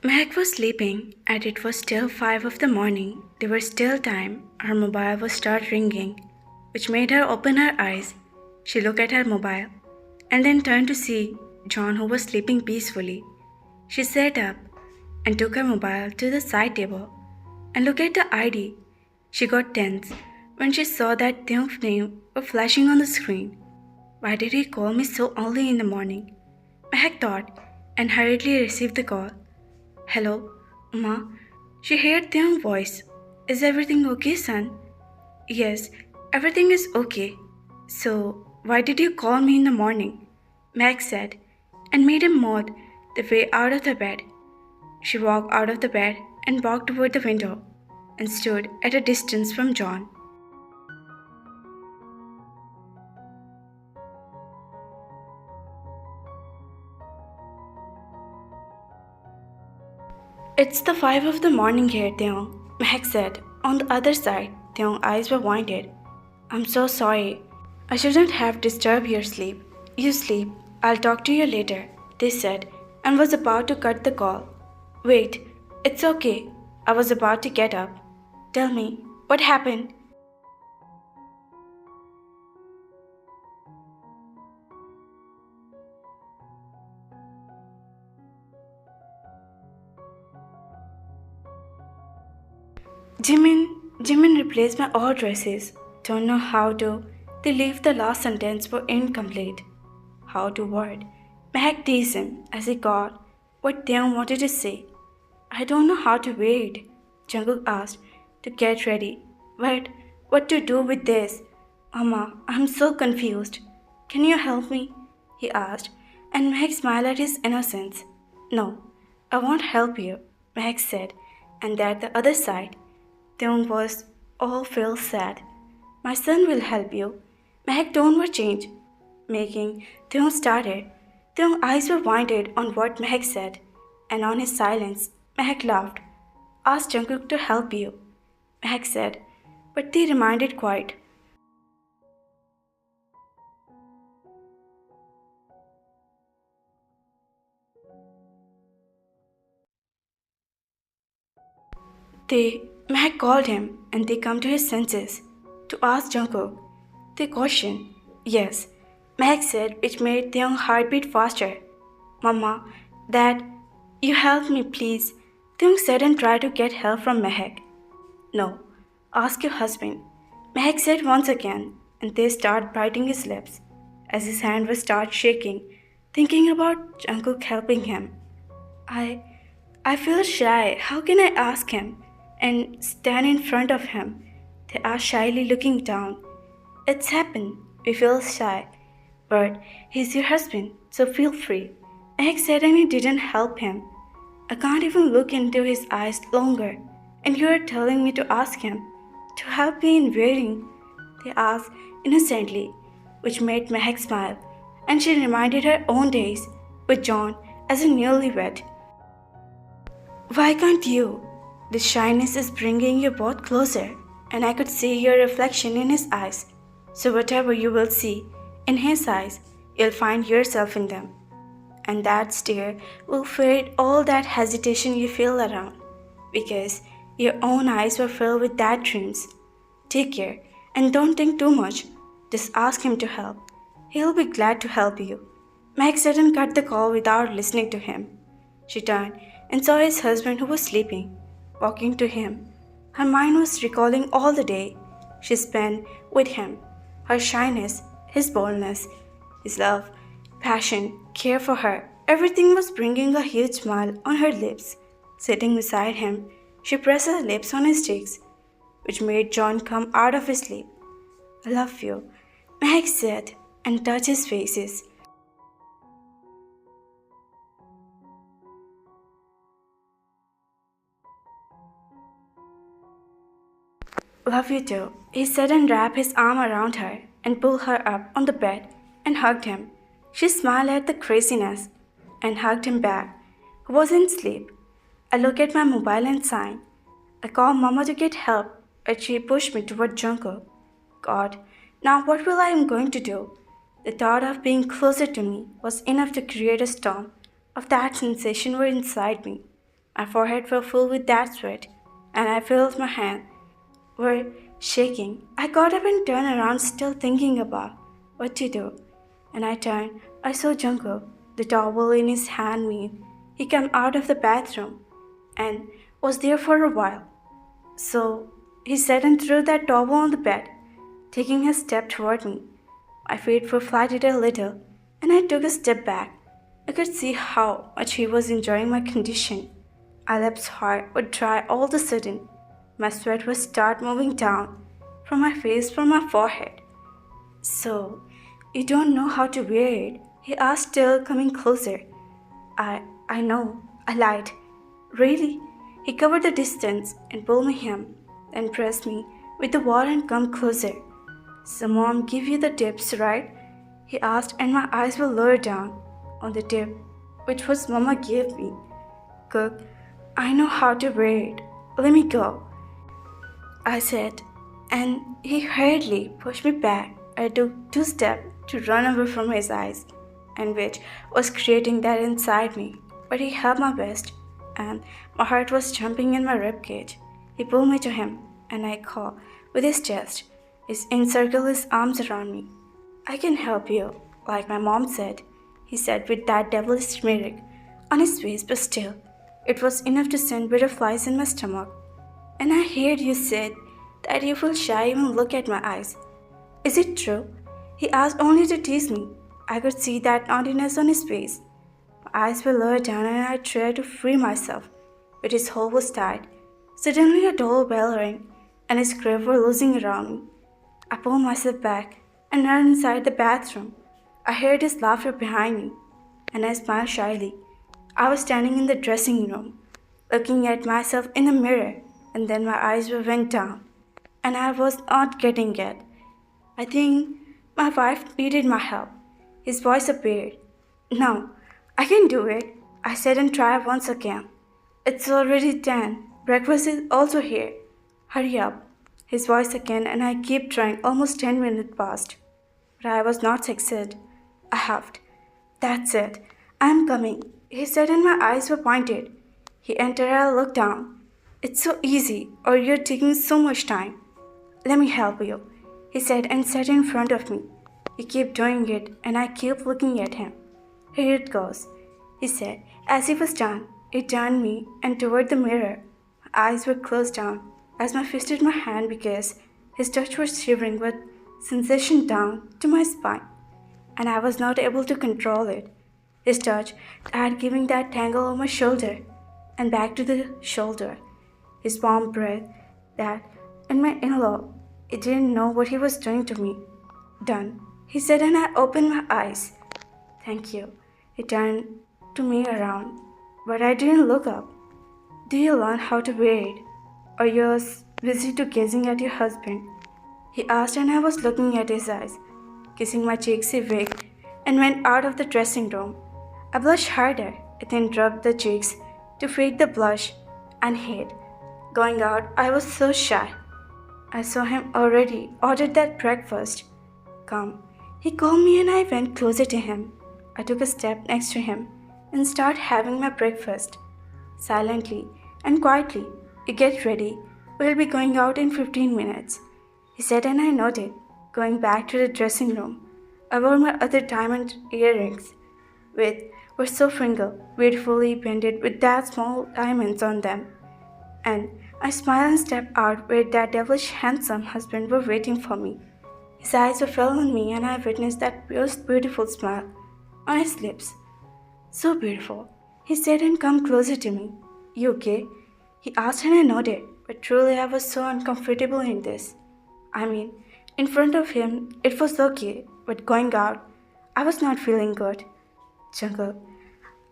Meg was sleeping, and it was still 5 of the morning. There was still time. Her mobile was start ringing, which made her open her eyes. She looked at her mobile, and then turned to see John, who was sleeping peacefully. She sat up and took her mobile to the side table and looked at the ID. She got tense when she saw that Taehyung's name was flashing on the screen. Why did he call me so early in the morning? Mehak thought and hurriedly received the call. Hello, Ma. She heard Taehyung's voice. Is everything okay, son? Yes, everything is okay. So, why did you call me in the morning? Meg said, and made him move the way out of the bed. She walked out of the bed and walked toward the window and stood at a distance from John. It's the 5 of the morning here, Taehyung, Mehak said. On the other side, Taehyung's eyes were winded. I'm so sorry. I shouldn't have disturbed your sleep. You sleep. I'll talk to you later, they said, and was about to cut the call. Wait, it's okay. I was about to get up. Tell me, what happened? Jimin replaced my old dresses. Don't know how to. They leave the last sentence were incomplete. How to word? Mehak teased him as he got what Taehyung wanted to say. I don't know how to wait, Jungkook asked to get ready. But what to do with this? Mama, I'm so confused. Can you help me? He asked, and Mehak smiled at his innocence. No, I won't help you, Mehak said, and at the other side, Taehyung was all felt sad. My son will help you. Mehak tone were changed, making Taehyung started. Taehyung's eyes were winded on what Mehak said, and on his silence, Mehak laughed. Ask Jungkook to help you, Mehak said, but they remained quiet. Mehak called him and they come to his senses to ask Jungkook. They questioned. Yes, Mehak said, which made Taehyung's heartbeat faster. Mama, Dad, you help me please. Taehyung said and tried to get help from Mehak. No, ask your husband. Mehak said once again, and they start biting his lips as his hand was start shaking, thinking about Jungkook helping him. I I feel shy. How can I ask him? And stand in front of him. They asked shyly looking down. It's happened. We feel shy. But he's your husband, so feel free. Egg said and he didn't help him. I can't even look into his eyes longer. And you are telling me to ask him to help me in wearing, they asked innocently, which made Mehak smile, and she reminded her own days with John as a newlywed. Why can't you? The shyness is bringing you both closer, and I could see your reflection in his eyes. So, whatever you will see in his eyes, you'll find yourself in them. And that stare will fade all that hesitation you feel around, because your own eyes were filled with that dreams. Take care and don't think too much. Just ask him to help. He'll be glad to help you. Meg didn't cut the call without listening to him. She turned and saw his husband who was sleeping, walking to him. Her mind was recalling all the day she spent with him, her shyness, his boldness, his love, passion, care for her. Everything was bringing a huge smile on her lips. Sitting beside him, she pressed her lips on his cheeks, which made John come out of his sleep. I love you, Meg said, and touched his faces. Love you too, he said and wrapped his arm around her and pulled her up on the bed and hugged him. She smiled at the craziness and hugged him back, who was in sleep. I looked at my mobile and signed. I called Mama to get help, but she pushed me toward Jungkook. God, now what will I am going to do? The thought of being closer to me was enough to create a storm of that sensation were inside me. My forehead was full with that sweat, and I felt my hands were shaking. I got up and turned around, still thinking about what to do. And I turned. I saw Jungkook, the towel in his hand. Mean he came out of the bathroom and was there for a while. So he sat and threw that towel on the bed, taking a step toward me. My feet were flattened a little, and I took a step back. I could see how much he was enjoying my condition. My lips would dry all of a sudden. My sweat would start moving down from my face, from my forehead. So, you don't know how to wear it? He asked, still coming closer. I know, I lied. Really? He covered the distance and pulled me him, then pressed me with the wall and come closer. So mom give you the tips, right? He asked, and my eyes were lowered down on the tip, which was mama gave me. Cook, I know how to wear it. Let me go, I said, and he hurriedly pushed me back. I took 2 steps to run away from his eyes, and which was creating that inside me. But he held my best, and my heart was jumping in my ribcage. He pulled me to him, and I caught with his chest. He encircled his arms around me. I can help you, like my mom said, he said with that devilish smirk on his face, but still, it was enough to send butterflies in my stomach. And I heard you said that you feel shy even look at my eyes. Is it true? He asked only to tease me. I could see that naughtiness on his face. My eyes were lowered down and I tried to free myself, but his hold was tight. Suddenly a doorbell rang and his grip were losing around me. I pulled myself back and ran inside the bathroom. I heard his laughter behind me, and I smiled shyly. I was standing in the dressing room, looking at myself in the mirror, and then my eyes went down, and I was not getting it. I think my wife needed my help. His voice appeared. No, I can do it, I said and tried once again. It's already 10. Breakfast is also here. Hurry up. His voice again, and I kept trying. Almost 10 minutes passed. But I was not succeed. I huffed. That's it. I'm coming, he said, and my eyes were pointed. He entered and I looked down. It's so easy, or you're taking so much time. Let me help you, he said and sat in front of me. He kept doing it, and I kept looking at him. Here it goes, he said. As he was done, he turned me and toward the mirror. My eyes were closed down as I fisted my hand because his touch was shivering with sensation down to my spine, and I was not able to control it. His touch had given that tangle on my shoulder and back to the shoulder. His warm breath, that, and my in-law, he didn't know what he was doing to me. Done, he said, and I opened my eyes. Thank you. He turned to me around, but I didn't look up. Do you learn how to wear it, or you're busy to gazing at your husband? He asked, and I was looking at his eyes. Kissing my cheeks, he winked and went out of the dressing room. I blushed harder, then rubbed the cheeks to fade the blush and hid. Going out, I was so shy. I saw him already ordered that breakfast. Come, he called me and I went closer to him. I took a step next to him and started having my breakfast. Silently and quietly, you get ready. We'll be going out in 15 minutes, he said, and I nodded. Going back to the dressing room, I wore my other diamond earrings, which were so frinkled, beautifully painted with that small diamonds on them. And I smiled and stepped out where that devilish handsome husband were waiting for me. His eyes were fell on me, and I witnessed that most beautiful smile on his lips. So beautiful, he said, and come closer to me. You okay? He asked, and I nodded, but truly I was so uncomfortable in this. I mean, in front of him, it was okay, but going out, I was not feeling good. Jungkook,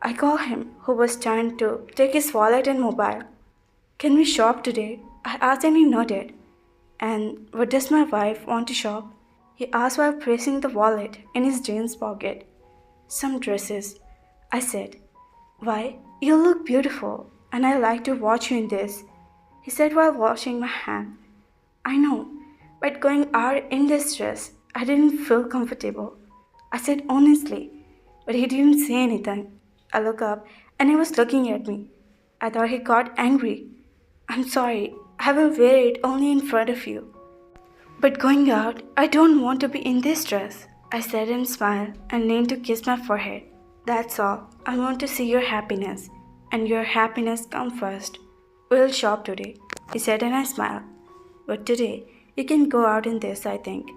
I called him, who was trying to take his wallet and mobile. Can we shop today? I asked, and he nodded. And what does my wife want to shop? He asked while placing the wallet in his jeans pocket. Some dresses, I said. Why, you look beautiful, and I like to watch you in this, he said while washing my hand. I know, but going out in this dress, I didn't feel comfortable, I said honestly, but he didn't say anything. I looked up, and he was looking at me. I thought he got angry. I'm sorry, I will wear it only in front of you. But going out, I don't want to be in this dress, I said and smiled and leaned to kiss my forehead. That's all. I want to see your happiness, and your happiness come first. We'll shop today, he said and I smiled. But today, you can go out in this, I think.